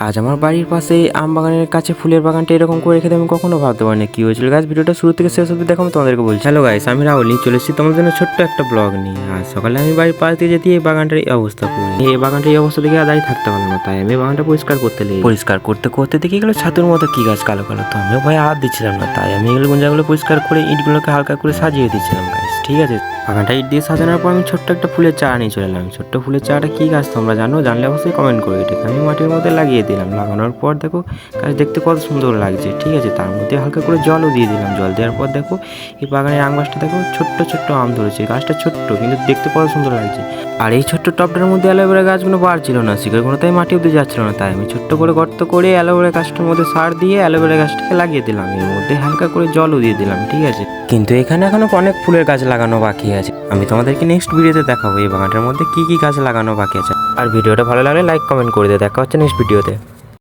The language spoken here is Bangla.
আজ আমার বাড়ির পাশে আম বাগানের কাছে ফুলের বাগানটা এরকম করে রেখে আমি কখনো ভাবতে পারিনি কি হয়েছিল গাছ। ভিডিওটা শুরু থেকে শেষ অবধি দেখো, আমি তোমাদেরকে বলছি। হ্যালো গাইস, আমি রাহুল নিয়ে চলে এসেছি তোমাদের জন্য ছোট্ট একটা ব্লগ নিয়ে। আজ সকালে আমি বাড়ির পাশ দিয়ে যেতে এই বাগানটার এই অবস্থা পড়ি, এই বাগানটার এই অবস্থা দেখে দাঁড়িয়ে থাকতে পারলাম না, তাই আমি বাগানটা পরিষ্কার করতে লেগে পরিষ্কার করতে করতে দেখি গেলো ছাতুর মতো কি গাছ কালো কালো। তো আমিও ভয়ে হাত দিচ্ছিলাম না, তাই আমি এগুলো গুঞ্জাগুলো পরিষ্কার করে ইটগুলোকে হালকা করে সাজিয়ে দিচ্ছিলাম গাইস। ঠিক আছে, বাগানটা ইট দিয়ে সাজানোর পর আমি ছোট্ট একটা ফুলের চারা নিয়ে চলে এলাম। ছোট্ট ফুলের চারাটা কি গাছ তোমরা জানো? জানলে অবশ্যই কমেন্ট করো। এটাকে আমি মাটির মধ্যে লাগিয়ে দিলাম। লাগানোর পর দেখো গাছ দেখতে কত সুন্দর লাগছে। ঠিক আছে, তার মধ্যে হালকা করে জলও দিয়ে দিলাম। জল দেওয়ার পর দেখো এই বাগানের আম গাছটা দেখো ছোট্ট ছোট্ট আম ধরেছে। গাছটা ছোট্ট কিন্তু দেখতে কত সুন্দর লাগছে। আর এই ছোট্ট টবটার মধ্যে অ্যালোভেরা গাছগুলো বাড়ছিল না, শিকড়গুলো তাই মাটি অব্দি যাচ্ছিল না, তাই আমি ছোট্ট করে গর্ত করে অ্যালোভেরা গাছটার মধ্যে সার দিয়ে অ্যালোভেরা গাছটাকে লাগিয়ে দিলাম। এর মধ্যে হালকা করে জলও দিয়ে দিলাম। ঠিক আছে, কিন্তু এখানে এখনো অনেক ফুলের গাছ লাগানো বাকি আছে। আমি তোমাদেরকে নেক্সট ভিডিওতে দেখাবো এই বাগানটার মধ্যে কি কি গাছ লাগানো বাকি আছে। আর ভিডিওটা ভালো লাগলে লাইক কমেন্ট করে দিয়ে দেখা হচ্ছে নেক্সট ভিডিওতে।